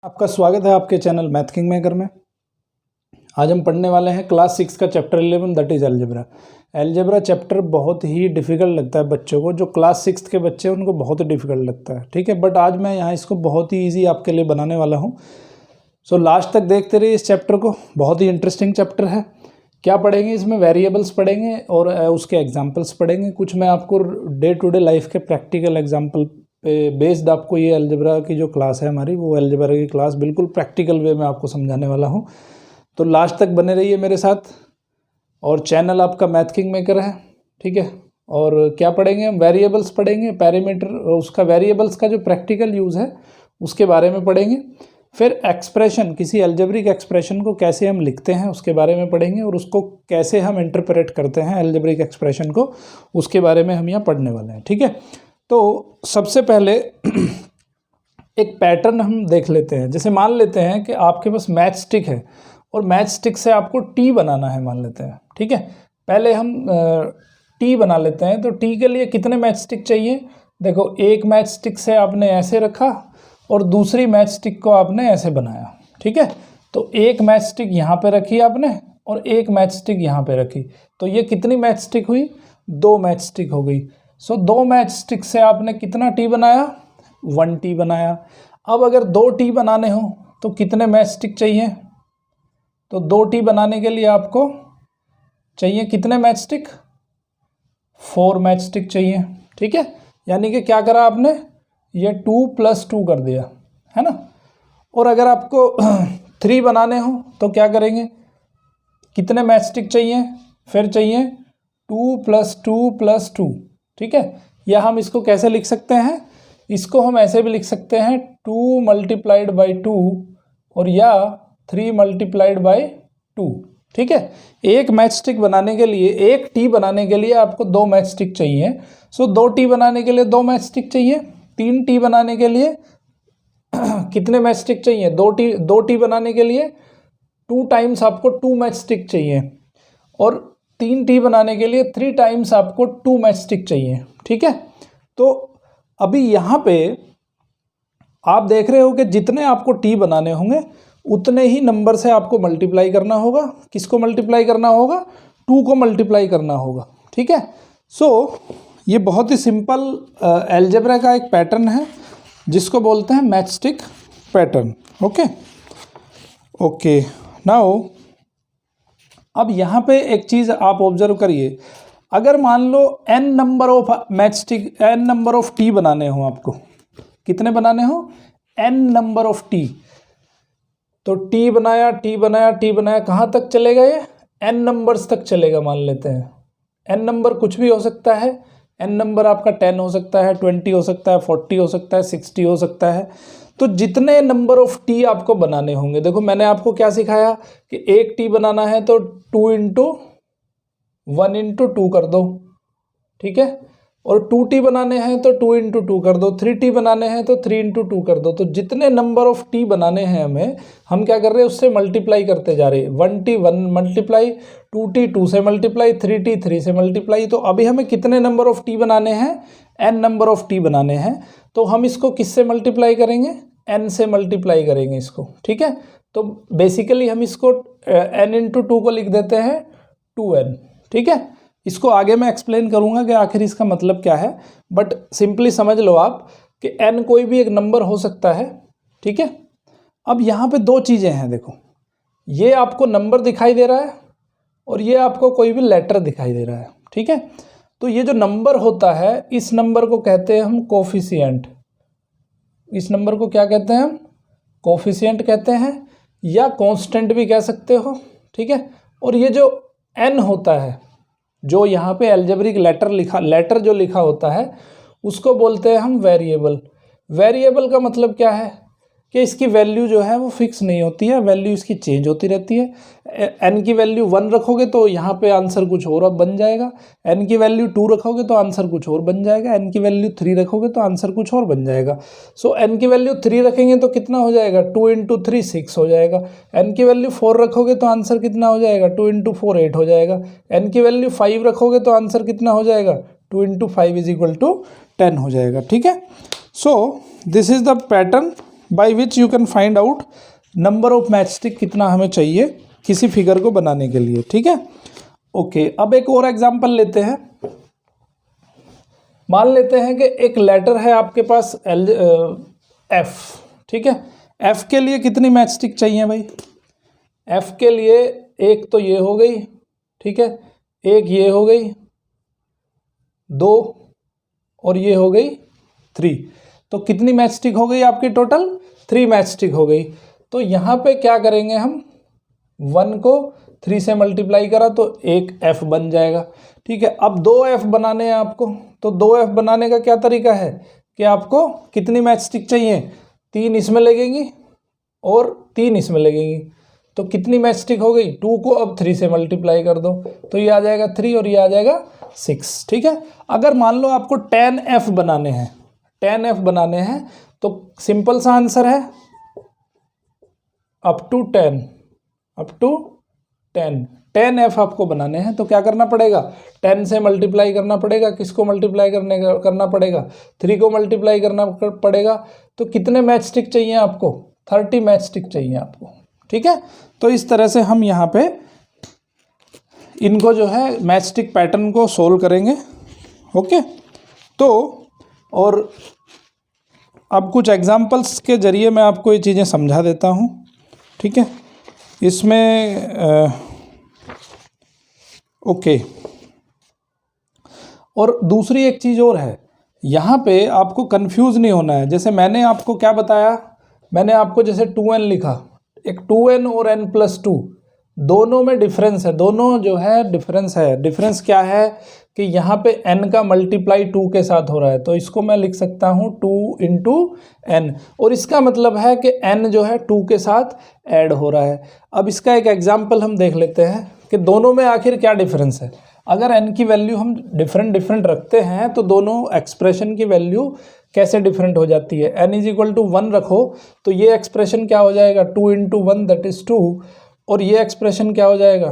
आपका स्वागत है आपके चैनल मैथ किंग मेकर में। आज हम पढ़ने वाले हैं क्लास 6 का chapter 11 that is algebra. Algebra chapter बहुत ही डिफ़िकल्ट लगता है बच्चों को, जो क्लास 6 के बच्चे हैं उनको बहुत ही डिफ़िकल्ट लगता है, ठीक है। बट आज मैं यहाँ इसको बहुत ही ईजी आपके लिए बनाने वाला हूँ। सो लास्ट तक देखते रहिए इस चैप्टर को, बहुत ही इंटरेस्टिंग चैप्टर है। क्या पढ़ेंगे इसमें? वेरिएबल्स पढ़ेंगे और उसके एग्जाम्पल्स पढ़ेंगे। कुछ मैं आपको डे टू डे लाइफ के प्रैक्टिकल एग्जाम्पल पे बेस्ड आपको ये अलजेब्रा की जो क्लास है हमारी, वो अलजेब्रा की क्लास बिल्कुल प्रैक्टिकल वे में आपको समझाने वाला हूँ। तो लास्ट तक बने रहिए मेरे साथ। और चैनल आपका मैथ किंग मेकर है, ठीक है। और क्या पढ़ेंगे हम? वेरिएबल्स पढ़ेंगे, पैरामीटर, उसका वेरिएबल्स का जो प्रैक्टिकल यूज़ है उसके बारे में पढ़ेंगे। फिर एक्सप्रेशन, किसी अलजेब्रिक एक्सप्रेशन को कैसे हम लिखते हैं उसके बारे में पढ़ेंगे, और उसको कैसे हम इंटरप्रेट करते हैं अलजेब्रिक एक्सप्रेशन को, उसके बारे में हम यहाँ पढ़ने वाले हैं, ठीक है। तो सबसे पहले एक पैटर्न हम देख लेते हैं। जैसे मान लेते हैं कि आपके पास मैच स्टिक है और मैच स्टिक से आपको टी बनाना है, मान लेते हैं, ठीक है। पहले हम टी बना लेते हैं। तो टी के लिए कितने मैच स्टिक चाहिए? देखो, एक मैच स्टिक से आपने ऐसे रखा और दूसरी मैच स्टिक को आपने ऐसे बनाया, ठीक है। तो एक मैच स्टिक यहाँ पे रखी आपने और एक मैच स्टिक यहाँ पे रखी, तो ये कितनी मैच स्टिक हुई? 2 मैच स्टिक हो गई। सो 2 मैच स्टिक से आपने कितना टी बनाया? 1 टी बनाया। अब अगर 2 टी बनाने हो तो कितने मैच स्टिक चाहिए? तो 2 टी बनाने के लिए आपको चाहिए कितने मैच स्टिक? 4 मैच स्टिक चाहिए, ठीक है। यानी कि क्या करा आपने? ये 2 + 2 कर दिया, है ना। और अगर आपको 3 बनाने हो तो क्या करेंगे? कितने मैच स्टिक चाहिए? फिर चाहिए 2 + 2 + 2, ठीक है। या हम इसको कैसे लिख सकते हैं? इसको हम ऐसे भी लिख सकते हैं 2 × 2 और या 3 × 2, ठीक है। एक मैच स्टिक बनाने के लिए, एक टी बनाने के लिए आपको 2 मैच स्टिक चाहिए। सो 2 टी बनाने के लिए 2 मैच स्टिक चाहिए। 3 टी बनाने के लिए कितने मैच स्टिक चाहिए? 2 टी बनाने के लिए 2 टाइम्स आपको 2 मैच स्टिक चाहिए, और 3 टी बनाने के लिए 3 टाइम्स आपको 2 मैच स्टिक चाहिए, ठीक है। तो अभी यहाँ पे आप देख रहे हो कि जितने आपको टी बनाने होंगे उतने ही नंबर से आपको मल्टीप्लाई करना होगा। किसको मल्टीप्लाई करना होगा? 2 को मल्टीप्लाई करना होगा, ठीक है। सो ये बहुत ही सिंपल अलजेब्रा का एक पैटर्न है जिसको बोलते हैं match stick pattern. Okay now अब यहाँ पे एक चीज़ आप ऑब्जर्व करिए। अगर मान लो n number of match stick, n number of T बनाने हो, आपको कितने बनाने हो? n number of T. तो टी बनाया, टी बनाया, टी बनाया, कहाँ तक चलेगा ये? n नंबर्स तक चलेगा। मान लेते हैं n नंबर कुछ भी हो सकता है। n नंबर आपका 10 हो सकता है, 20 हो सकता है, 40 हो सकता है, 60 हो सकता है। तो जितने नंबर ऑफ टी आपको बनाने होंगे, देखो मैंने आपको क्या सिखाया कि एक टी बनाना है तो 2 × 1 × 2 कर दो, ठीक है। और 2 टी बनाने हैं तो 2 × 2 कर दो। 3 टी बनाने हैं तो 3 × 2 कर दो। तो जितने नंबर ऑफ टी बनाने हैं हमें, हम क्या कर रहे हैं? उससे मल्टीप्लाई करते जा रहे हैं। 1 टी 1 मल्टीप्लाई, 2 टी 2 से मल्टीप्लाई, 3 टी 3 से मल्टीप्लाई। तो अभी हमें कितने नंबर ऑफ टी बनाने हैं? n नंबर ऑफ टी बनाने हैं। तो हम इसको किससे मल्टीप्लाई करेंगे? n से मल्टीप्लाई करेंगे इसको, ठीक है। तो बेसिकली हम इसको n × 2 को लिख देते हैं 2n, ठीक है। इसको आगे मैं एक्सप्लेन करूंगा कि आखिर इसका मतलब क्या है, बट सिंपली समझ लो आप कि n कोई भी एक नंबर हो सकता है, ठीक है। अब यहाँ पे 2 चीज़ें हैं, देखो, ये आपको नंबर दिखाई दे रहा है और ये आपको कोई भी लेटर दिखाई दे रहा है, ठीक है। तो ये जो नंबर होता है, इस नंबर को कहते हैं हम कोफिशिएंट। इस नंबर को क्या कहते हैं हम? कोफिशिएंट कहते हैं, या कांस्टेंट भी कह सकते हो, ठीक है। और ये जो n होता है, जो यहाँ पे अलजेब्रिक लेटर जो लिखा होता है, उसको बोलते हैं हम वेरिएबल। वेरिएबल का मतलब क्या है? कि इसकी वैल्यू जो है वो फिक्स नहीं होती है, वैल्यू इसकी चेंज होती रहती है। n की वैल्यू 1 रखोगे तो यहाँ पे आंसर कुछ और अब बन जाएगा। n की वैल्यू 2 रखोगे तो आंसर कुछ और बन जाएगा। n की वैल्यू 3 रखोगे तो आंसर कुछ और बन जाएगा। सो n की वैल्यू 3 रखेंगे तो कितना हो जाएगा? 2 × 3 6 हो जाएगा। n की वैल्यू 4 रखोगे तो आंसर कितना हो जाएगा? 2 × 4 8 हो जाएगा। n की वैल्यू 5 रखोगे तो आंसर कितना हो जाएगा? 2 × 5 = 10 हो जाएगा, ठीक है। So this is the pattern by which you can find out number of match stick कितना हमें चाहिए किसी फिगर को बनाने के लिए, ठीक है। ओके, अब एक और एग्जांपल लेते हैं। मान लेते हैं कि एक लेटर है आपके पास एफ, ठीक है। एफ के लिए कितनी मैच स्टिक चाहिए भाई? एफ के लिए एक तो ये हो गई, ठीक है, एक ये हो गई, 2 और ये हो गई 3। तो कितनी मैच स्टिक हो गई आपकी? टोटल 3 मैच स्टिक हो गई। तो यहाँ पे क्या करेंगे हम, 1 को 3 से मल्टीप्लाई करा तो एक एफ बन जाएगा, ठीक है। अब 2 एफ बनाने हैं आपको, तो 2 एफ बनाने का क्या तरीका है कि आपको कितनी मैच स्टिक चाहिए? 3 इसमें लगेंगी और 3 इसमें लगेंगी, तो कितनी मैच स्टिक हो गई? 2 को अब 3 से मल्टीप्लाई कर दो तो ये आ जाएगा 3 और ये आ जाएगा 6, ठीक है। अगर मान लो आपको 10 एफ बनाने हैं, 10 एफ बनाने हैं तो सिंपल सा आंसर है अप टू 10 10 एफ आपको बनाने हैं तो क्या करना पड़ेगा? 10 से मल्टीप्लाई करना पड़ेगा। किसको मल्टीप्लाई करना पड़ेगा? 3 को मल्टीप्लाई करना पड़ेगा। तो कितने मैच स्टिक चाहिए आपको? 30 मैच स्टिक चाहिए आपको, ठीक है। तो इस तरह से हम यहाँ पे इनको जो है मैच स्टिक पैटर्न को सोल्व करेंगे, ओके। तो और अब कुछ एग्जांपल्स के जरिए मैं आपको ये चीज़ें समझा देता हूँ, ठीक है। इसमें ओके, और दूसरी एक चीज़ और है, यहाँ पे आपको कंफ्यूज नहीं होना है। जैसे मैंने आपको क्या बताया, मैंने आपको जैसे 2n लिखा, एक 2n और n+2 दोनों में डिफरेंस है, दोनों जो है डिफरेंस है। डिफरेंस क्या है कि यहाँ पे n का मल्टीप्लाई 2 के साथ हो रहा है, तो इसको मैं लिख सकता हूँ 2 × n, और इसका मतलब है कि n जो है 2 के साथ ऐड हो रहा है। अब इसका एक एग्जाम्पल हम देख लेते हैं कि दोनों में आखिर क्या डिफरेंस है। अगर n की वैल्यू हम डिफरेंट रखते हैं तो दोनों एक्सप्रेशन की वैल्यू कैसे डिफरेंट हो जाती है। n = 1 रखो तो ये एक्सप्रेशन क्या हो जाएगा? 2 × 1 दैट इज़ 2, और ये एक्सप्रेशन क्या हो जाएगा?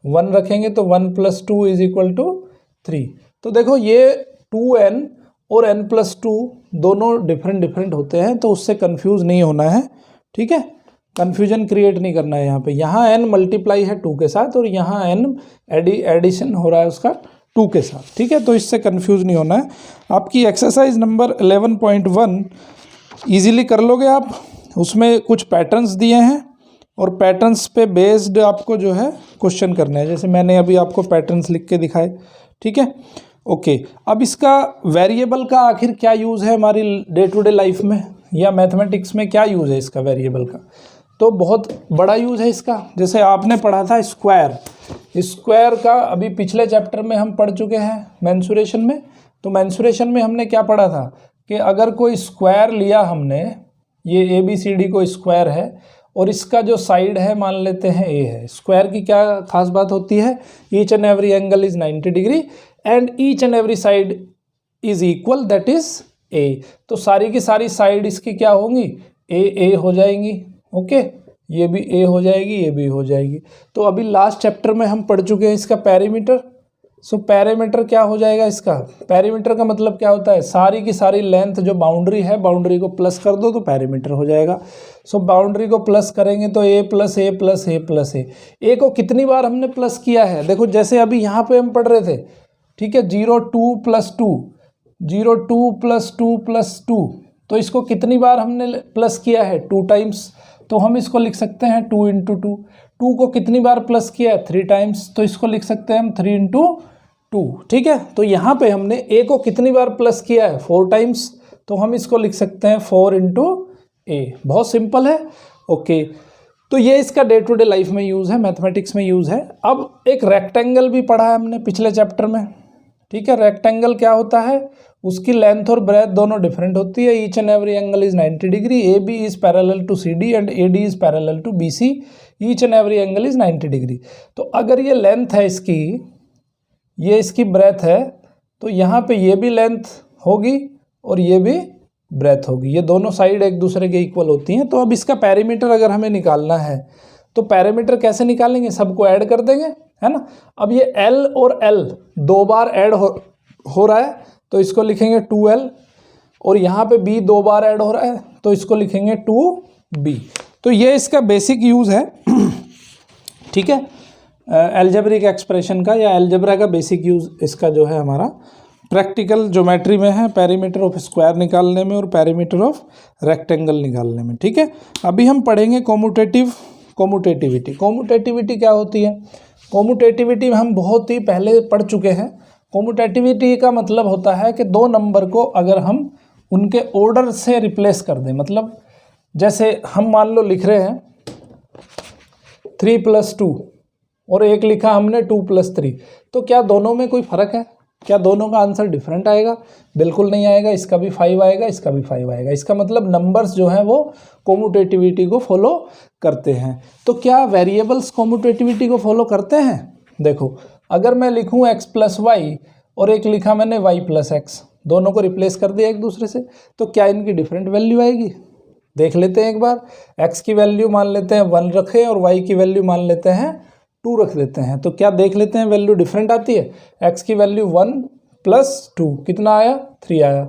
1 रखेंगे तो 1 + 2 = 3। तो देखो ये 2n और n+2 दोनों डिफरेंट होते हैं, तो उससे कंफ्यूज नहीं होना है, ठीक है। कन्फ्यूजन क्रिएट नहीं करना है यहाँ पे। यहाँ n मल्टीप्लाई है 2 के साथ और यहाँ n एडिशन हो रहा है उसका 2 के साथ, ठीक है। तो इससे कंफ्यूज नहीं होना है। आपकी एक्सरसाइज नंबर 11.1 ईजिली कर लोगे आप। उसमें कुछ पैटर्न्स दिए हैं और पैटर्न्स पे बेस्ड आपको जो है क्वेश्चन करना है। जैसे मैंने अभी आपको पैटर्न्स लिख के दिखाए, ठीक है। ओके, अब इसका वेरिएबल का आखिर क्या यूज़ है हमारी डे टू डे लाइफ में या मैथमेटिक्स में, क्या यूज़ है इसका वेरिएबल का? तो बहुत बड़ा यूज़ है इसका। जैसे आपने पढ़ा था स्क्वायर का, अभी पिछले चैप्टर में हम पढ़ चुके हैं मेंसुरेशन में। तो मेंसुरेशन में हमने क्या पढ़ा था कि अगर कोई स्क्वायर लिया हमने, ये ABCD को स्क्वायर है और इसका जो साइड है मान लेते हैं A है। स्क्वायर की क्या खास बात होती है? Each and every angle is 90 degree and each and every side is equal, that is A। तो सारी की सारी साइड इसकी क्या होंगी? A हो जाएंगी, ओके। ये भी A हो जाएगी, ये भी हो जाएगी। तो अभी लास्ट चैप्टर में हम पढ़ चुके हैं इसका पेरीमीटर। सो पेरीमीटर क्या हो जाएगा इसका? पेरीमीटर का मतलब क्या होता है? सारी की सारी लेंथ जो बाउंड्री है, बाउंड्री को प्लस कर दो तो पेरीमीटर हो जाएगा। सो बाउंड्री को प्लस करेंगे तो A + A + A + A। A को कितनी बार हमने प्लस किया है? देखो जैसे अभी यहाँ पे हम पढ़ रहे थे, ठीक है, 0 2 + 2 0 2 + 2 + 2, तो इसको कितनी बार हमने प्लस किया है? 2 टाइम्स। तो हम इसको लिख सकते हैं 2 × 2। 2 को कितनी बार प्लस किया है? 3 टाइम्स। तो इसको लिख सकते हैं हम 3 × 2, ठीक है। तो यहाँ पे हमने A को कितनी बार प्लस किया है? 4 टाइम्स। तो हम इसको लिख सकते हैं 4 × A। बहुत सिंपल है, ओके। तो ये इसका डे टू डे लाइफ में यूज़ है, मैथमेटिक्स में यूज़ है। अब एक रेक्टेंगल भी पढ़ा है हमने पिछले चैप्टर में, ठीक है। रेक्टेंगल क्या होता है? उसकी लेंथ और ब्रेथ दोनों डिफरेंट होती है। Each and every angle is 90 degree, AB is parallel to CD and AD is parallel to BC। Each and every angle is 90 degree. तो अगर ये लेंथ है इसकी, ये इसकी ब्रेथ है, तो यहाँ पे ये भी लेंथ होगी और ये भी ब्रेथ होगी। ये दोनों साइड एक दूसरे के इक्वल होती हैं। तो अब इसका पेरीमीटर अगर हमें निकालना है तो पेरीमीटर कैसे निकालेंगे? सबको ऐड कर देंगे, है ना। अब ये L और L 2 बार ऐड हो रहा है तो इसको लिखेंगे 2L और यहाँ पे b 2 बार ऐड हो रहा है तो इसको लिखेंगे 2b। तो ये इसका बेसिक यूज़ है, ठीक है, एल्जेब्रिक एक्सप्रेशन का या एल्जेब्रा का बेसिक यूज़ इसका जो है हमारा प्रैक्टिकल ज्योमेट्री में है, पेरीमीटर ऑफ स्क्वायर निकालने में और पेरीमीटर ऑफ रेक्टेंगल निकालने में, ठीक है। अभी हम पढ़ेंगे कोमुटेटिविटी। कोमुटेटिविटी क्या होती है? कोमुटेटिविटी हम बहुत ही पहले पढ़ चुके हैं। कोमुटेटिविटी का मतलब होता है कि दो नंबर को अगर हम उनके ऑर्डर से रिप्लेस कर दें, मतलब जैसे हम मान लो लिख रहे हैं 3 + 2 और एक लिखा हमने 2 + 3, तो क्या दोनों में कोई फ़र्क है? क्या दोनों का आंसर डिफरेंट आएगा? बिल्कुल नहीं आएगा। इसका भी 5 आएगा, इसका भी 5 आएगा। इसका मतलब नंबर्स जो हैं वो कोमुटेटिविटी को फॉलो करते हैं। तो क्या वेरिएबल्स कोमुटेटिविटी को फॉलो करते हैं? देखो, अगर मैं लिखूं x + y और एक लिखा मैंने y + x, दोनों को रिप्लेस कर दिया एक दूसरे से, तो क्या इनकी डिफरेंट वैल्यू आएगी? देख लेते हैं एक बार। x की वैल्यू मान लेते हैं 1 रखें और y की वैल्यू मान लेते हैं 2 रख देते हैं, तो क्या देख लेते हैं वैल्यू डिफरेंट आती है? x की वैल्यू 1 + 2 कितना आया? 3 आया।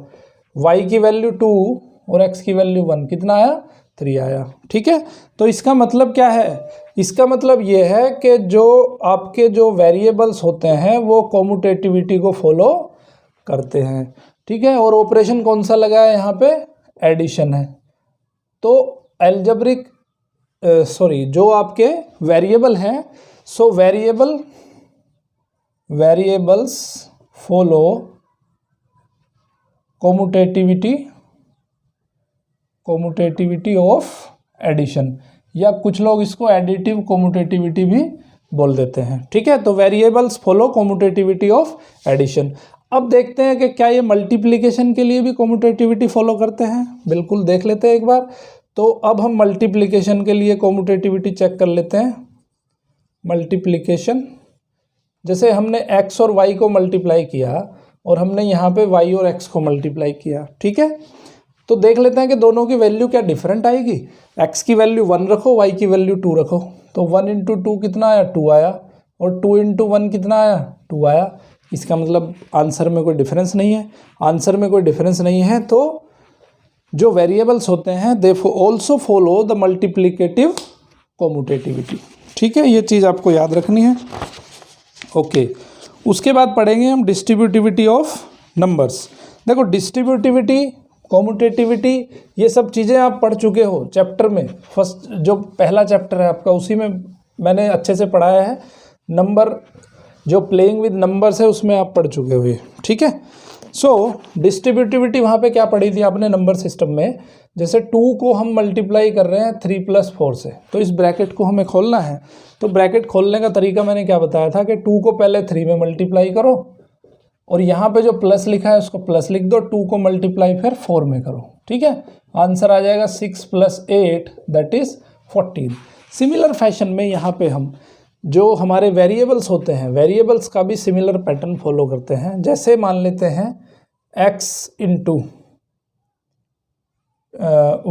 y की वैल्यू 2 और x की वैल्यू 1 कितना आया? 3 आया, ठीक है। तो इसका मतलब क्या है? इसका मतलब ये है कि जो आपके जो वेरिएबल्स होते हैं वो कोमुटेटिविटी को फॉलो करते हैं, ठीक है। और ऑपरेशन कौन सा लगा है यहाँ पे? एडिशन है। तो एल्जेब्रिक जो आपके वेरिएबल हैं, सो वेरिएबल्स फॉलो कोमुटेटिविटी ऑफ एडिशन, या कुछ लोग इसको एडिटिव कोमुटेटिविटी भी बोल देते हैं, ठीक है। तो वेरिएबल्स फॉलो कोमुटेटिविटी ऑफ एडिशन। अब देखते हैं कि क्या ये मल्टीप्लिकेशन के लिए भी कोमुटेटिविटी फॉलो करते हैं। बिल्कुल, देख लेते हैं एक बार। तो अब हम मल्टीप्लिकेशन के लिए कोमुटेटिविटी चेक कर लेते हैं। मल्टीप्लिकेशन, जैसे हमने x और y को मल्टीप्लाई किया और हमने यहाँ पे y और x को मल्टीप्लाई किया, ठीक है। तो देख लेते हैं कि दोनों की वैल्यू क्या डिफरेंट आएगी। x की वैल्यू 1 रखो, y की वैल्यू 2 रखो, तो 1 × 2 कितना आया? 2 आया। और 2 × 1 कितना आया? 2 आया। इसका मतलब आंसर में कोई डिफरेंस नहीं है। आंसर में कोई डिफरेंस नहीं है तो जो वेरिएबल्स होते हैं they also follow the multiplicative commutativity, ठीक है। ये चीज़ आपको याद रखनी है, ओके। उसके बाद पढ़ेंगे हम डिस्ट्रीब्यूटिविटी ऑफ नंबर्स। देखो, डिस्ट्रीब्यूटिविटी, कोमुटेटिविटी, ये सब चीज़ें आप पढ़ चुके हो चैप्टर में। फर्स्ट जो पहला चैप्टर है आपका, उसी में मैंने अच्छे से पढ़ाया है। नंबर जो प्लेइंग विद नंबर्स है उसमें आप पढ़ चुके हुए, ठीक है। सो डिस्ट्रीब्यूटिविटी वहाँ पे क्या पढ़ी थी आपने नंबर सिस्टम में? जैसे 2 को हम मल्टीप्लाई कर रहे हैं 3 + 4 से, तो इस ब्रैकेट को हमें खोलना है। तो ब्रैकेट खोलने का तरीका मैंने क्या बताया था कि 2 को पहले 3 में मल्टीप्लाई करो और यहाँ पे जो प्लस लिखा है उसको प्लस लिख दो, 2 को मल्टीप्लाई फिर 4 में करो, ठीक है। आंसर आ जाएगा 6 + 8 दैट इज़ 14। सिमिलर फैशन में यहाँ पे हम जो हमारे वेरिएबल्स होते हैं, वेरिएबल्स का भी सिमिलर पैटर्न फॉलो करते हैं। जैसे मान लेते हैं x ×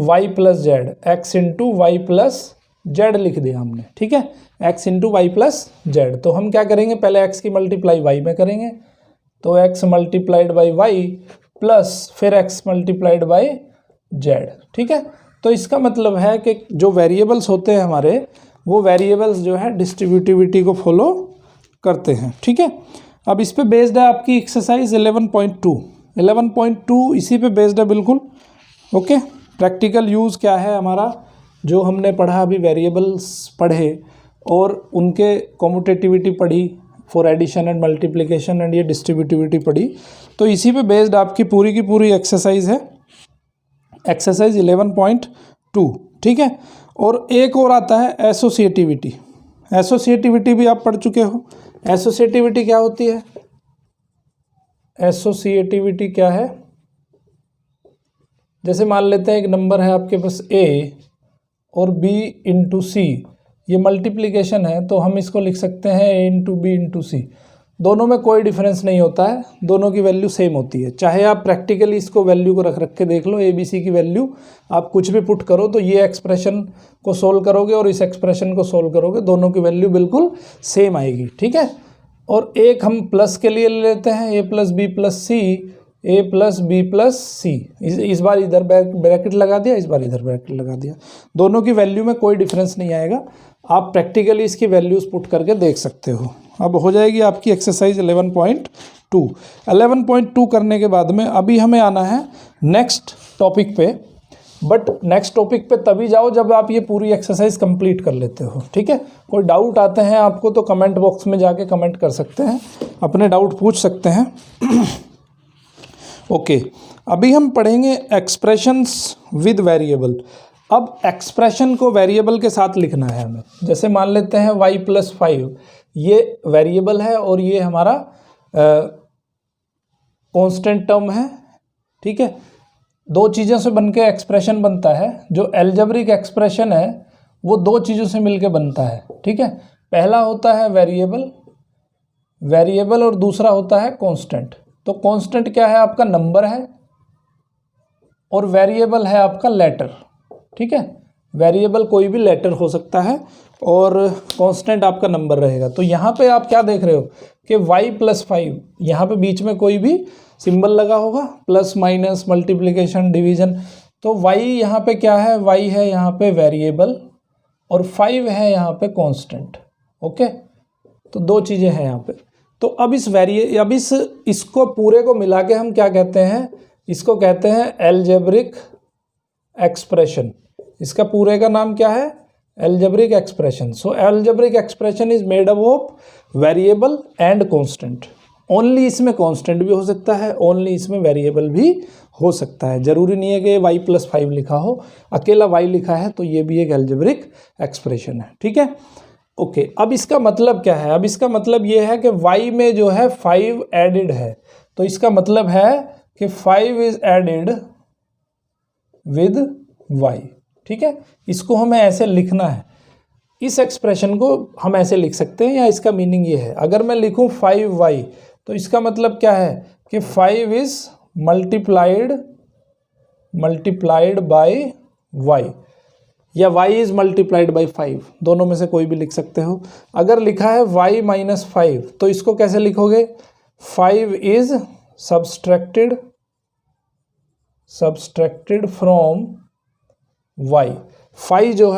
y + z, x × y + z लिख दिया हमने, ठीक है। x × y + z, तो हम क्या करेंगे? पहले x की मल्टीप्लाई y में करेंगे, तो x × y प्लस फिर x × z, ठीक है। तो इसका मतलब है कि जो वेरिएबल्स होते हैं हमारे, वो वेरिएबल्स जो है डिस्ट्रीब्यूटिविटी को फॉलो करते हैं, ठीक है। अब इस पे बेस्ड है आपकी एक्सरसाइज 11.2। 11.2 इसी पे बेस्ड है बिल्कुल, ओके। प्रैक्टिकल यूज़ क्या है हमारा, जो हमने पढ़ा अभी, वेरिएबल्स पढ़े और उनके कोमुटेटिविटी पढ़ी for addition and multiplication and ये डिस्ट्रीब्यूटिविटी पढ़ी, तो इसी पे बेस्ड आपकी पूरी की पूरी एक्सरसाइज है, एक्सरसाइज 11.2, ठीक है। और एक और आता है एसोसिएटिविटी। एसोसिएटिविटी भी आप पढ़ चुके हो। एसोसिएटिविटी क्या होती है? एसोसिएटिविटी क्या है? जैसे मान लेते हैं एक नंबर है आपके पास a और b × c, ये मल्टीप्लिकेशन है, तो हम इसको लिख सकते हैं a × b × c। दोनों में कोई डिफरेंस नहीं होता है, दोनों की वैल्यू सेम होती है। चाहे आप प्रैक्टिकली इसको वैल्यू को रख के देख लो, ABC की वैल्यू आप कुछ भी पुट करो तो ये एक्सप्रेशन को सोल्व करोगे और इस एक्सप्रेशन को सोल्व करोगे, दोनों की वैल्यू बिल्कुल सेम आएगी, ठीक है। और एक हम प्लस के लिए ले लेते हैं a + b + c, A plus B plus सी, इस बार इधर ब्रैकेट लगा दिया, इस बार इधर ब्रैकेट लगा दिया, दोनों की वैल्यू में कोई डिफरेंस नहीं आएगा। आप प्रैक्टिकली इसकी वैल्यूज़ पुट करके देख सकते हो। अब हो जाएगी आपकी एक्सरसाइज 11.2। 11.2 करने के बाद में अभी हमें आना है नेक्स्ट टॉपिक पे, बट नेक्स्ट टॉपिक पे तभी जाओ जब आप ये पूरी एक्सरसाइज कंप्लीट कर लेते हो, ठीक है। कोई डाउट आते हैं आपको तो कमेंट बॉक्स में जाके कमेंट कर सकते हैं, अपने डाउट पूछ सकते हैं। ओके, अभी हम पढ़ेंगे एक्सप्रेशंस विद वेरिएबल। अब एक्सप्रेशन को वेरिएबल के साथ लिखना है हमें। जैसे मान लेते हैं y + 5, ये वेरिएबल है और ये हमारा कांस्टेंट टर्म है, ठीक है। दो चीज़ों से बनके एक्सप्रेशन बनता है। जो एल्जेब्रिक एक्सप्रेशन है वो दो चीज़ों से मिलके बनता है, ठीक है। पहला होता है वेरिएबल और दूसरा होता है कांस्टेंट। तो कांस्टेंट क्या है? आपका नंबर है, और वेरिएबल है आपका लेटर, ठीक है। वेरिएबल कोई भी लेटर हो सकता है और कांस्टेंट आपका नंबर रहेगा। तो यहाँ पे आप क्या देख रहे हो कि y + 5, यहाँ पे बीच में कोई भी सिंबल लगा होगा, प्लस माइनस मल्टीप्लिकेशन डिवीजन। तो y यहाँ पे क्या है? y है यहाँ पे वेरिएबल और 5 है यहाँ पे कांस्टेंट, ओके। तो दो चीज़ें हैं यहाँ पे। तो अब इसको पूरे को मिला के हम क्या कहते हैं? इसको कहते हैं एल्जेब्रिक एक्सप्रेशन। इसका पूरे का नाम क्या है? Algebraic expression. So algebraic expression is made up of variable and constant. Only इसमें कांस्टेंट भी हो सकता है, ओनली इसमें वेरिएबल भी हो सकता है। जरूरी नहीं है कि y + 5 लिखा हो, अकेला y लिखा है तो ये भी एक एल्जेब्रिक एक्सप्रेशन है, ठीक है। ओके, अब इसका मतलब क्या है? अब इसका मतलब ये है कि y में जो है 5 एडेड है, तो इसका मतलब है कि 5 इज एडेड विद y, ठीक है। इसको हमें ऐसे लिखना है। इस एक्सप्रेशन को हम ऐसे लिख सकते हैं, या इसका मीनिंग ये है, अगर मैं लिखूं 5y तो इसका मतलब क्या है कि 5 इज मल्टीप्लाइड बाय y, या y इज मल्टीप्लाइड बाय 5, दोनों में से कोई भी लिख सकते हो। अगर लिखा है y - 5 तो इसको कैसे लिखोगे? 5 इज सब्सट्रैक्टेड फ्रॉम y। 5 जो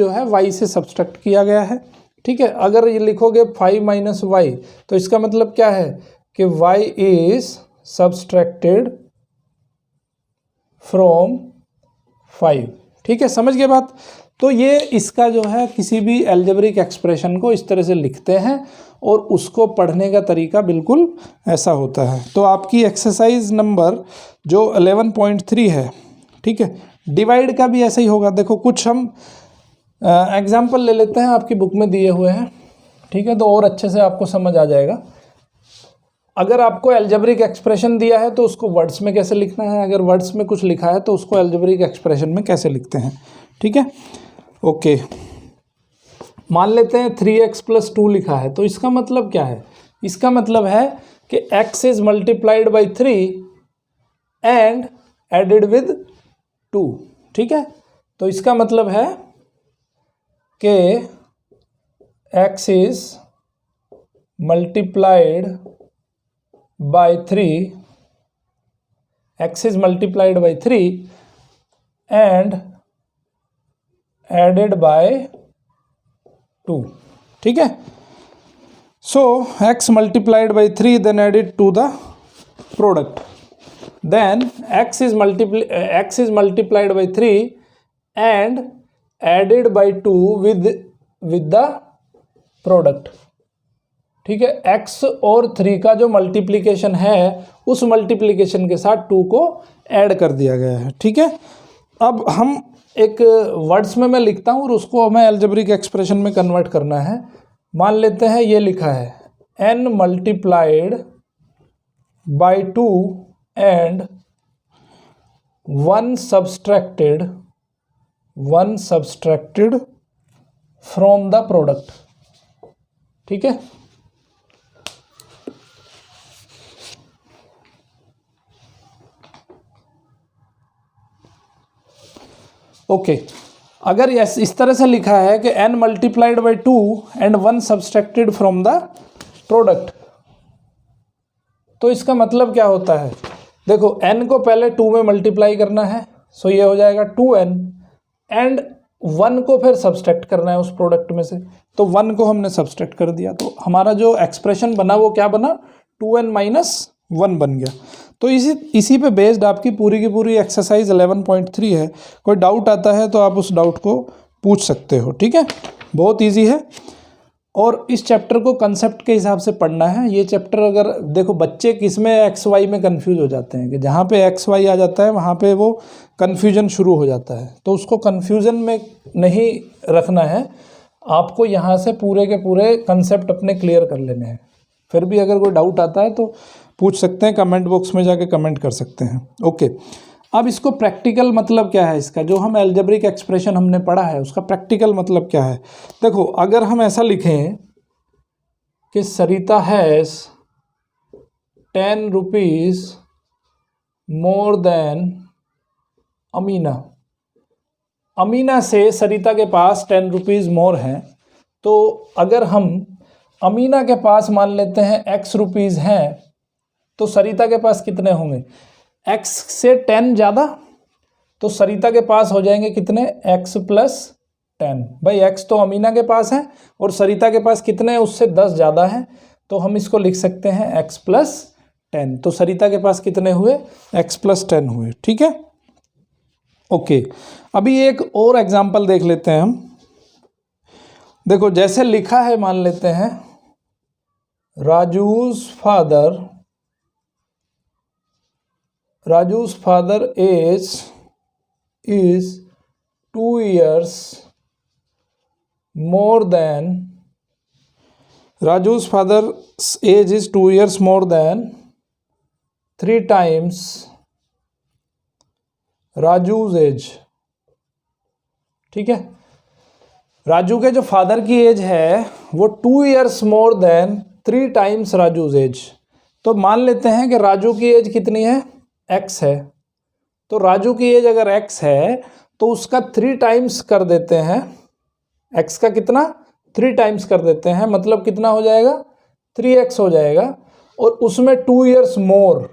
है y से सब्सट्रैक्ट किया गया है, ठीक है। अगर ये लिखोगे 5 - y तो इसका मतलब क्या है कि y इज सब्सट्रैक्टेड फ्रॉम 5, ठीक है। समझ गए बात? तो ये इसका जो है किसी भी एल्जेब्रिक एक्सप्रेशन को इस तरह से लिखते हैं और उसको पढ़ने का तरीका बिल्कुल ऐसा होता है। तो आपकी एक्सरसाइज नंबर जो 11.3 है, ठीक है, डिवाइड का भी ऐसा ही होगा। देखो कुछ हम एग्जाम्पल ले लेते हैं, आपकी बुक में दिए हुए हैं, ठीक है, तो और अच्छे से आपको समझ आ जाएगा। अगर आपको एल्जेब्रिक एक्सप्रेशन दिया है तो उसको वर्ड्स में कैसे लिखना है, अगर वर्ड्स में कुछ लिखा है तो उसको एल्जेब्रिक एक्सप्रेशन में कैसे लिखते हैं, ठीक है। ओके, मान लेते हैं 3x + 2 लिखा है, तो इसका मतलब क्या है? इसका मतलब है कि x is multiplied by 3 and added with 2, ठीक है। तो इसका मतलब है कि x is multiplied by 3 and added by 2, ठीक है। So x multiplied by 3 then added to the product, then x is multiplied by 3 and added by 2 with the product, ठीक है। x और 3 का जो मल्टीप्लिकेशन है उस मल्टीप्लिकेशन के साथ 2 को ऐड कर दिया गया है, ठीक है। अब हम एक वर्ड्स में मैं लिखता हूँ और उसको हमें एल्जेब्रिक एक्सप्रेशन में कन्वर्ट करना है। मान लेते हैं ये लिखा है n multiplied by 2 and 1 subtracted from the product, ठीक है। ओके, अगर इस तरह से लिखा है कि n multiplied by 2 and 1 subtracted from the product, तो इसका मतलब क्या होता है देखो n को पहले 2 में मल्टीप्लाई करना है, सो ये हो जाएगा 2n, एंड 1 को फिर सब्सट्रैक्ट करना है उस प्रोडक्ट में से, तो 1 को हमने सब्सट्रैक्ट कर दिया, तो हमारा जो एक्सप्रेशन बना वो क्या बना, 2n माइनस 1 बन गया। तो इसी पे बेस्ड आपकी की पूरी एक्सरसाइज 11.3 है। कोई डाउट आता है तो आप उस डाउट को पूछ सकते हो, ठीक है, बहुत ईजी है। और इस चैप्टर को कंसेप्ट के हिसाब से पढ़ना है। ये चैप्टर अगर देखो बच्चे किस में एक्स वाई में कंफ्यूज हो जाते हैं कि जहाँ पे एक्स वाई आ जाता है वहाँ पे वो कन्फ्यूजन शुरू हो जाता है, तो उसको कन्फ्यूजन में नहीं रखना है, आपको यहाँ से पूरे के पूरे कंसेप्ट अपने क्लियर कर लेने हैं। फिर भी अगर कोई डाउट आता है तो पूछ सकते हैं, कमेंट बॉक्स में जाके कमेंट कर सकते हैं। ओके, अब इसको प्रैक्टिकल मतलब क्या है इसका, जो हम एल्जेब्रिक एक्सप्रेशन हमने पढ़ा है उसका प्रैक्टिकल मतलब क्या है। देखो अगर हम ऐसा लिखें कि Sarita has 10 rupees more than Amina, Amina से सरिता के पास 10 रुपीज़ मोर हैं, तो अगर हम अमीना के पास मान लेते हैं x रुपीज़ हैं, तो सरिता के पास कितने होंगे, x से 10 ज़्यादा, तो सरिता के पास हो जाएंगे कितने, x प्लस 10। भाई x तो अमीना के पास है और सरिता के पास कितने हैं, उससे 10 ज़्यादा है, तो हम इसको लिख सकते हैं x प्लस 10। तो सरिता के पास कितने हुए, x प्लस 10 हुए, ठीक है। ओके, अभी एक और एग्जाम्पल देख लेते हैं हम। देखो जैसे लिखा है, मान लेते हैं राजू's father age is 2 years more than, Raju's father's age is 2 years more than 3 times राजू's as, ठीक है। राजू के जो फादर की एज है वो 2 years मोर देन 3 टाइम्स राजू's एज। तो मान लेते हैं कि राजू की एज कितनी है, x है, तो राजू की एज अगर x है तो उसका 3 टाइम्स कर देते हैं, x का कितना 3 टाइम्स कर देते हैं, मतलब कितना हो जाएगा 3x हो जाएगा, और उसमें 2 years मोर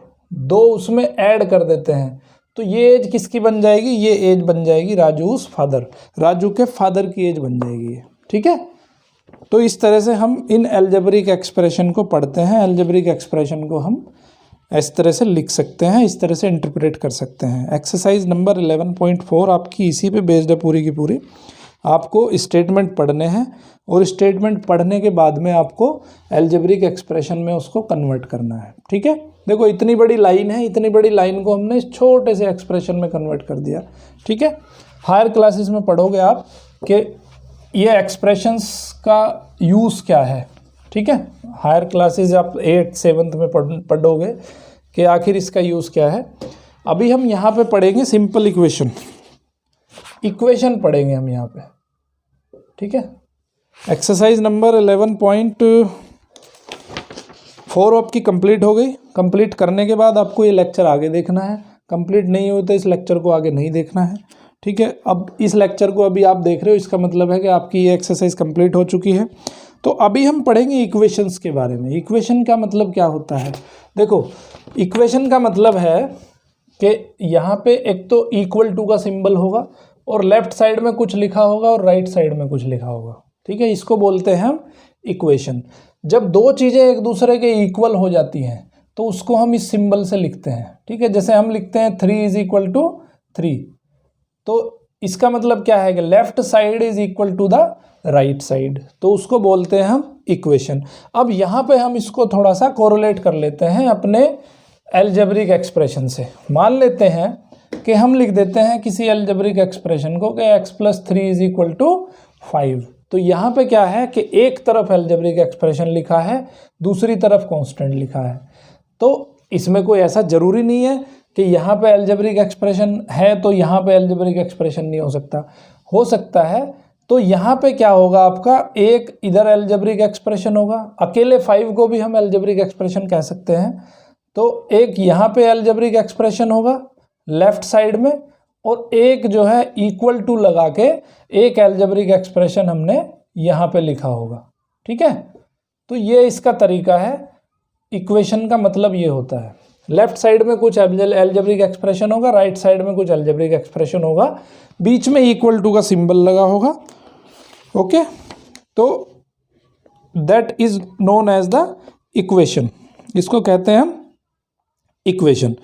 2 उसमें ऐड कर देते हैं, तो ये एज किसकी बन जाएगी, ये एज बन जाएगी राजू's फादर, राजू के फादर की एज बन जाएगी, ठीक है। तो इस तरह से हम इन एल्जेब्रिक एक्सप्रेशन को पढ़ते हैं। एल्जेब्रिक एक्सप्रेशन को हम इस तरह से लिख सकते हैं, इस तरह से इंटरप्रेट कर सकते हैं। एक्सरसाइज नंबर 11.4 आपकी इसी पे बेस्ड है पूरी की पूरी। आपको स्टेटमेंट पढ़ने हैं और स्टेटमेंट पढ़ने के बाद में आपको एल्जेब्रिक एक्सप्रेशन में उसको कन्वर्ट करना है, ठीक है। देखो इतनी बड़ी लाइन है, इतनी बड़ी लाइन को हमने इस छोटे से एक्सप्रेशन में कन्वर्ट कर दिया, ठीक है। हायर क्लासेस में पढ़ोगे आप कि ये एक्सप्रेशंस का यूज़ क्या है, ठीक है। हायर क्लासेस आप 8th 7th में पढ़ोगे कि आखिर इसका यूज़ क्या है। अभी हम यहाँ पे पढ़ेंगे सिंपल इक्वेशन पढ़ेंगे हम यहाँ पे, ठीक है। एक्सरसाइज नंबर 11.4 आपकी कंप्लीट हो गई। कंप्लीट करने के बाद आपको ये लेक्चर आगे देखना है, कंप्लीट नहीं हो तो इस लेक्चर को आगे नहीं देखना है, ठीक है। अब इस लेक्चर को अभी आप देख रहे हो, इसका मतलब है कि आपकी ये एक्सरसाइज कंप्लीट हो चुकी है। तो अभी हम पढ़ेंगे इक्वेशंस के बारे में। इक्वेशन का मतलब क्या होता है, देखो इक्वेशन का मतलब है कि यहाँ पे एक तो इक्वल टू का सिंबल होगा और लेफ्ट साइड में कुछ लिखा होगा और राइट साइड में कुछ लिखा होगा, ठीक है। इसको बोलते हैं हम इक्वेशन। जब दो चीज़ें एक दूसरे के इक्वल हो जाती हैं तो उसको हम इस सिंबल से लिखते हैं, ठीक है। जैसे हम लिखते हैं 3 = 3, तो इसका मतलब क्या है कि left side is equal to the right side, तो उसको बोलते हैं हम इक्वेशन। अब यहाँ पे हम इसको थोड़ा सा कोरिलेट कर लेते हैं अपने एल्जेब्रिक एक्सप्रेशन से। मान लेते हैं कि हम लिख देते हैं किसी एल्जेब्रिक एक्सप्रेशन को कि x + 3 = 5। तो यहाँ पे क्या है कि एक तरफ एल्जेब्रिक एक्सप्रेशन लिखा है, दूसरी तरफ कांस्टेंट लिखा है। तो इसमें कोई ऐसा ज़रूरी नहीं है कि यहाँ पे एल्जेब्रिक एक्सप्रेशन है तो यहाँ पे एल्जेब्रिक एक्सप्रेशन नहीं हो सकता है। तो यहाँ पे क्या होगा आपका, एक इधर एल्जेब्रिक एक्सप्रेशन होगा, अकेले 5 को भी हम एल्जेब्रिक एक्सप्रेशन कह सकते हैं। तो एक यहाँ पे एल्जेब्रिक एक्सप्रेशन होगा लेफ्ट साइड में, और एक जो है इक्वल टू लगा के एक एल्जेब्रिक एक्सप्रेशन हमने यहाँ पे लिखा होगा, ठीक है। तो ये इसका तरीका है, इक्वेशन का मतलब ये होता है। लेफ्ट साइड में कुछ एल्जेब्रिक एक्सप्रेशन होगा, राइट साइड में कुछ एल्जेब्रिक एक्सप्रेशन होगा, बीच में इक्वल टू का सिंबल लगा होगा। ओके, तो that is known as the equation, इसको कहते हैं हम इक्वेशन।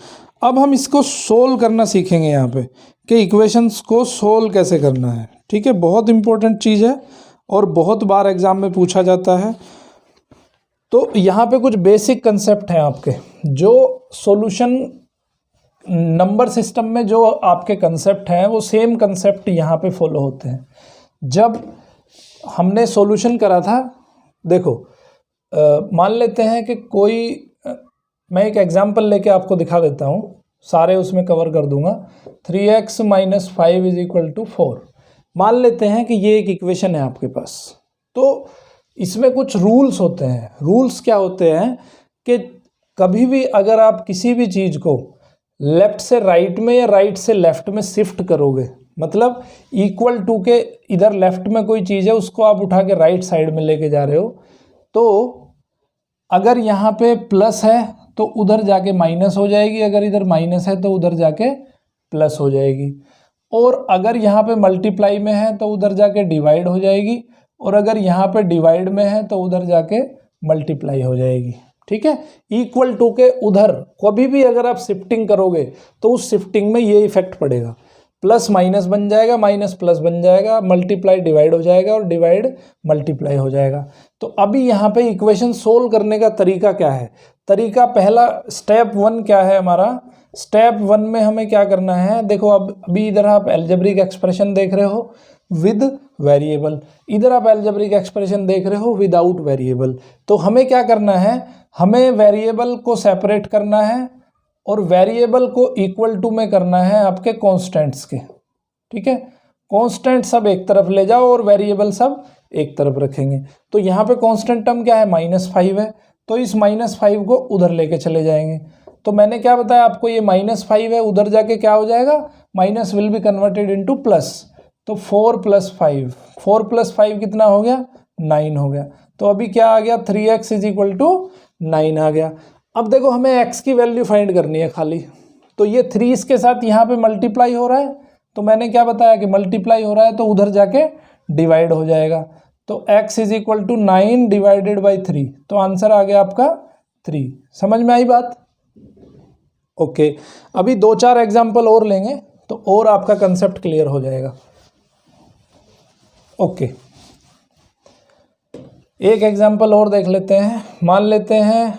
अब हम इसको सोल्व करना सीखेंगे यहाँ पे कि इक्वेशंस को सोल्व कैसे करना है। ठीक है, बहुत इंपॉर्टेंट चीज़ है और बहुत बार एग्जाम में पूछा जाता है। तो यहाँ पे कुछ बेसिक कंसेप्ट हैं आपके, जो सॉल्यूशन नंबर सिस्टम में जो आपके कंसेप्ट हैं वो सेम कंसेप्ट यहाँ पे फॉलो होते हैं। जब हमने सॉल्यूशन करा था, देखो मान लेते हैं कि कोई मैं एक एग्जांपल लेके आपको दिखा देता हूँ, सारे उसमें कवर कर दूंगा। 3x - 5 = 4 मान लेते हैं कि ये एक इक्वेशन है आपके पास। तो इसमें कुछ रूल्स होते हैं। रूल्स क्या होते हैं कि कभी भी अगर आप किसी भी चीज़ को लेफ्ट से राइट में या राइट से लेफ्ट में शिफ्ट करोगे, मतलब इक्वल टू के इधर लेफ्ट में कोई चीज़ है उसको आप उठा के राइट साइड में लेके जा रहे हो, तो अगर यहाँ पे प्लस है तो उधर जाके माइनस हो जाएगी, अगर इधर माइनस है तो उधर जाके प्लस हो जाएगी, और अगर यहाँ पे मल्टीप्लाई में है तो उधर जाके डिवाइड हो जाएगी, और अगर यहाँ पे डिवाइड में है तो उधर जाके मल्टीप्लाई हो जाएगी। ठीक है, इक्वल टू के उधर कभी भी अगर आप शिफ्टिंग करोगे तो उस शिफ्टिंग में ये इफेक्ट पड़ेगा, प्लस माइनस बन जाएगा, माइनस प्लस बन जाएगा, मल्टीप्लाई डिवाइड हो जाएगा और डिवाइड मल्टीप्लाई हो जाएगा। तो अभी यहाँ पे इक्वेशन सोल्व करने का तरीका क्या है? तरीका पहला, स्टेप 1 क्या है हमारा? स्टेप 1 में हमें क्या करना है, देखो अब अभी इधर आप एल्जेब्रिक एक्सप्रेशन देख रहे हो विद वेरिएबल, इधर आप एल्जेब्रिक एक्सप्रेशन देख रहे हो विदाउट वेरिएबल। तो हमें क्या करना है, हमें वेरिएबल को सेपरेट करना है और वेरिएबल को इक्वल टू में करना है आपके कांस्टेंट्स के। ठीक है, कांस्टेंट सब एक तरफ ले जाओ और वेरिएबल सब एक तरफ रखेंगे। तो यहाँ पे कांस्टेंट टर्म क्या है? -5 है, तो इस -5 को उधर लेके चले जाएंगे। तो मैंने क्या बताया आपको, ये -5 है, उधर जाके क्या हो जाएगा, minus will be converted into plus. तो 4 + 5, 4 + 5 कितना हो गया? 9 हो गया। तो अभी क्या आ गया? 3x = 9 आ गया। अब देखो हमें x की वैल्यू फाइंड करनी है खाली, तो ये 3 इसके साथ यहाँ पे मल्टीप्लाई हो रहा है, तो मैंने क्या बताया कि मल्टीप्लाई हो रहा है तो उधर जाके डिवाइड हो जाएगा। तो x = 9 / 3, तो आंसर आ गया आपका 3। समझ में आई बात? ओके, अभी 2-4 एग्जाम्पल और लेंगे तो और आपका कंसेप्ट क्लियर हो जाएगा। ओके, एक एग्जाम्पल और देख लेते हैं। मान लेते हैं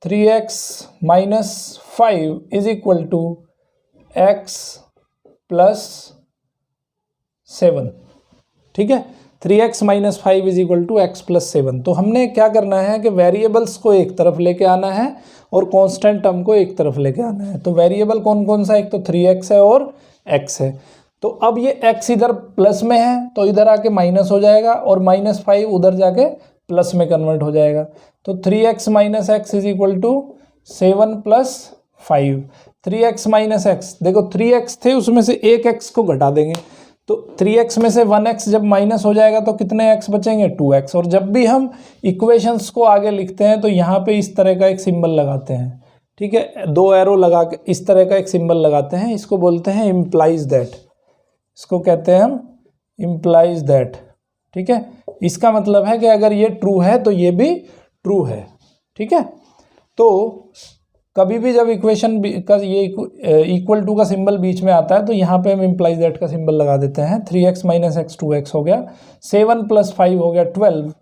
3x - 5 = x + 7। ठीक है, 3x - 5 = x + 7। तो हमने क्या करना है कि वेरिएबल्स को एक तरफ लेके आना है और कांस्टेंट टर्म को एक तरफ लेके आना है। तो वेरिएबल कौन कौन सा? एक तो 3x है और x है। तो अब ये x इधर प्लस में है तो इधर आके माइनस हो जाएगा, और -5 उधर जाके प्लस में कन्वर्ट हो जाएगा। तो 3x - x = 7 + 5। 3x - x, देखो 3x थे उसमें से एक x को घटा देंगे, तो 3x में से 1x जब माइनस हो जाएगा तो कितने x बचेंगे? 2x। और जब भी हम इक्वेशंस को आगे लिखते हैं तो यहाँ पे इस तरह का एक सिंबल लगाते हैं। ठीक है, 2 एरो लगा के इस तरह का एक सिंबल लगाते हैं, इसको बोलते हैं इम्प्लाइज दैट, इसको कहते हैं हम इम्प्लाइज दैट। ठीक है, इसका मतलब है कि अगर ये ट्रू है तो ये भी ट्रू है। ठीक है, तो कभी भी जब इक्वेशन का ये इक्वल टू का सिंबल बीच में आता है तो यहाँ पे हम इम्प्लाइज दैट का सिंबल लगा देते हैं। 3x - x 2x हो गया, 7 + 5 हो गया 12।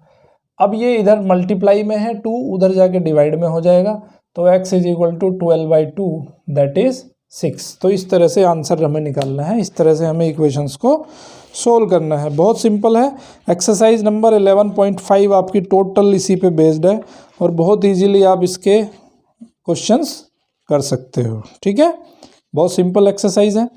अब ये इधर मल्टीप्लाई में है, 2 उधर जाके डिवाइड में हो जाएगा, तो x = 12/2 दैट इज 6। तो इस तरह से आंसर हमें निकालना है, इस तरह से हमें इक्वेशंस को सोल्व करना है। बहुत सिंपल है। एक्सरसाइज नंबर 11.5 आपकी टोटल इसी पे बेस्ड है और बहुत इजीली आप इसके क्वेश्चंस कर सकते हो। ठीक है, बहुत सिंपल एक्सरसाइज है।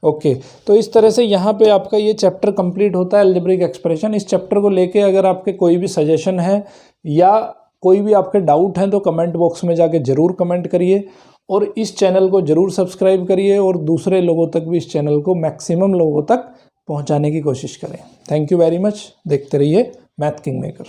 ओके, तो इस तरह से यहाँ पे आपका ये चैप्टर कंप्लीट होता है, अलजेब्रिक एक्सप्रेशन। इस चैप्टर को लेके अगर आपके कोई भी सजेशन है या कोई भी आपके डाउट हैं तो कमेंट बॉक्स में जाके ज़रूर कमेंट करिए, और इस चैनल को ज़रूर सब्सक्राइब करिए और दूसरे लोगों तक भी इस चैनल को मैक्सिमम लोगों तक पहुँचाने की कोशिश करें। Thank you very much. देखते रहिए मैथ किंग मेकर।